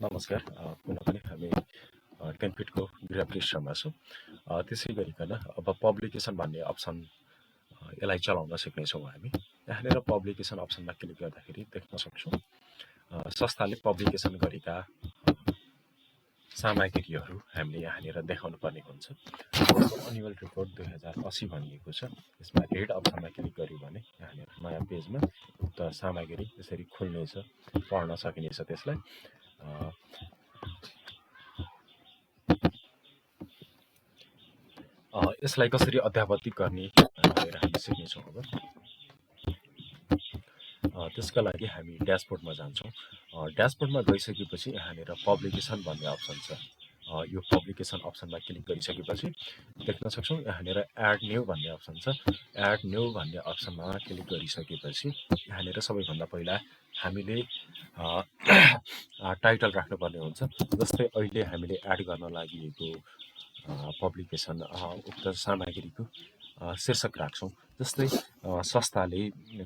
नमस्कार पुनः पनि हामी 10 फिटको गृह पृष्ठमा छौँ त्यसै गरिकन अब पब्लिकेसन भन्ने अप्सन यसलाई चलाउन सिक्नेछौँ हामी यहाँनिर पब्लिकेसन अप्सनमा क्लिक गर्दाखेरि देख्न सक्छौँ संस्थाले पब्लिकेसन गरेका सामग्रीहरू हामीले यहाँनिर देखाउनु पर्ने हुन्छ एनुअल रिपोर्ट 2080 भनिएको छ यसमा रेड अप्सनमा क्लिक गर्यो भने यहाँनिर नयाँ पेजमा उक्त सामग्री यसरी खुल्नेछ पढ्न सकिनेछ त्यसलाई यसलाई कसरी अध्यावधिक गर्ने भनेर हामी सिक्नेछौँ अब त्यसका लागि हामी ड्यासबोर्डमा जान्छौँ ड्यासबोर्डमा गइसकेपछि यहाँनिर पब्लिकेसन भन्ने अप्सन छ यो पब्लिकेसन अप्सनमा क्लिक गरिसकेपछि देख्न सक्छौँ यहाँनिर एड न्यू भन्ने अप्सन छ एड न्यू भन्ने अप्सनमा क्लिक गरिसकेपछि यहाँनिर सबैभन्दा पहिला हामीले टाइटल राख्नुपर्ने हुन्छ जस्तै अहिले हामीले एड गर्न लागि पब्लिकेसन उक्त सामग्रीको शीर्षक राख्छौँ जस्तै संस्थाले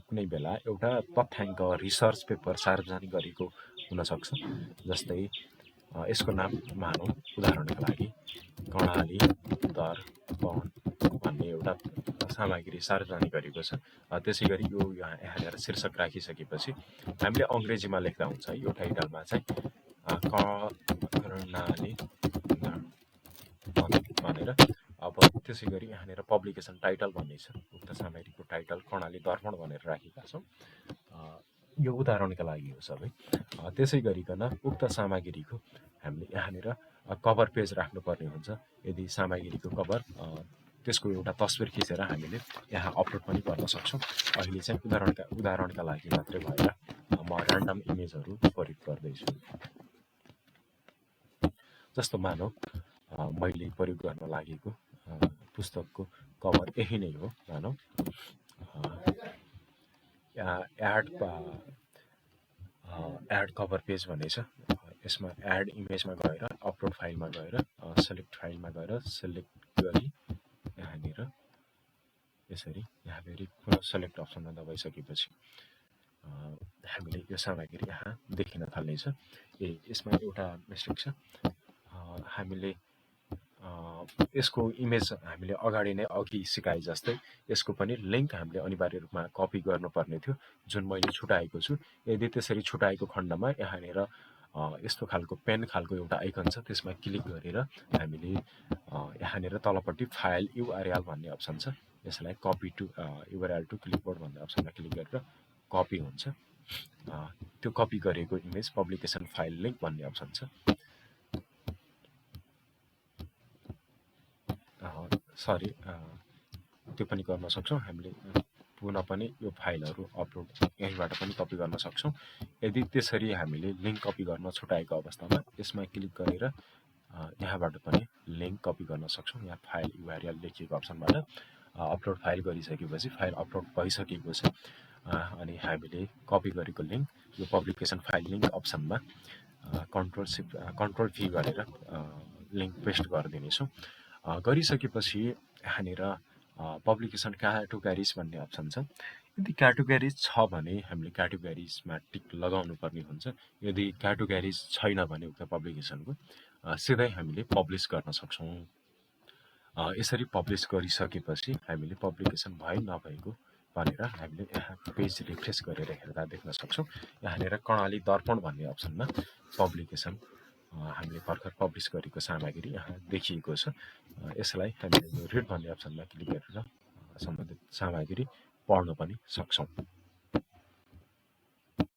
कुनै बेला एउटा तथ्याङ्क रिसर्च पेपर सार्वजनिक गरेको हुनसक्छ जस्तै यसको नाम मानौँ उदाहरणका लागि कर्णाली दर्पण भन्ने एउटा सामग्री सार्वजनिक गरेको छ त्यसै गरी यो यहाँनिर शीर्षक राखिसकेपछि हामीले अङ्ग्रेजीमा लेख्दा हुन्छ यो टाइटलमा चाहिँ कर्णाली भनेर अब त्यसै गरी यहाँनिर पब्लिकेसन टाइटल भन्ने छ उक्त सामग्रीको टाइटल कर्णाली दर्पण भनेर राखेका छौँ यो उदाहरणका लागि हो सबै त्यसै गरिकन उक्त सामग्रीको हामीले यहाँनिर कभर पेज राख्नुपर्ने हुन्छ यदि सामग्रीको कभर त्यसको एउटा तस्बिर खिचेर हामीले यहाँ अपलोड पनि गर्न सक्छौँ अहिले चाहिँ उदाहरणका लागि मात्रै भएर म ऱ्यान्डम इमेजहरू प्रयोग गर्दैछु जस्तो मानौँ मैले प्रयोग गर्न लागेको पुस्तकको कभर यही नै हो मानौँ एड कभर पेज भन्ने छ यसमा एड इमेजमा गएर अपलोड फाइलमा गएर सेलेक्ट फाइलमा गएर सेलेक्ट गरी यहाँनिर यसरी यहाँ फेरि पुनः सेलेक्ट अप्सनमा दबाइसकेपछि हामीले यो सामग्री यहाँ देखिन थाल्नेछ यसमा एउटा मिस्टेक छ हामीले यसको इमेज हामीले अगाडि नै अघि सिकाए जस्तै यसको पनि लिङ्क हामीले अनिवार्य रूपमा कपी गर्नुपर्ने थियो जुन मैले छुटाएको छु यदि त्यसरी छुटाएको खण्डमा यहाँनिर यस्तो खालको पेन खालको एउटा आइकन छ त्यसमा क्लिक गरेर हामीले यहाँनिर तलपट्टि फाइल युआरएल भन्ने अप्सन छ यसलाई copy to URL to clipboard भन्ने अप्सनमा क्लिक गरेर कपी हुन्छ त्यो कपी गरेको इमेज पब्लिकेसन फाइल लिङ्क भन्ने अप्सन छ सरी त्यो पनि गर्न सक्छौँ हामीले पुनः पनि यो फाइलहरू अपलोड यहीँबाट पनि कपी गर्न सक्छौँ यदि त्यसरी हामीले लिङ्क कपी गर्न छुटाएको अवस्थामा यसमा क्लिक गरेर यहाँबाट पनि लिङ्क कपी गर्न सक्छौँ यहाँ फाइल युआरएल लेखिएको अप्सनबाट अपलोड फाइल गरिसकेपछि फाइल अपलोड भइसकेको छ अनि हामीले कपी गरेको लिङ्क यो पब्लिकेसन फाइल लिङ्क अप्सनमा कन्ट्रोल भी गरेर लिङ्क पेस्ट गरिदिनेछौँ गरिसकेपछि यहाँनिर पब्लिकेसन क्याटेगोरिज भन्ने अप्सन छ यदि क्याटेगोरिज छ भने हामीले क्याटेगोरिजमा टिक लगाउनु पर्ने हुन्छ यदि क्याटेगोरिज छैन भने उक्त पब्लिकेसनको सिधै हामीले पब्लिस गर्न सक्छौँ यसरी पब्लिस गरिसकेपछि हामीले पब्लिकेसन भए नभएको भनेर हामीले यहाँ पेज रिफ्रेस गरेर हेर्दा देख्न सक्छौँ यहाँनिर कर्णाली दर्पण भन्ने अप्सनमा पब्लिकेसन हामीले भर्खर पब्लिस गरेको सामग्री यहाँ देखिएको छ यसलाई हामीले रिड भन्ने अप्सनमा क्लिक गरेर सम्बन्धित सामग्री पढ्न पनि सक्छौँ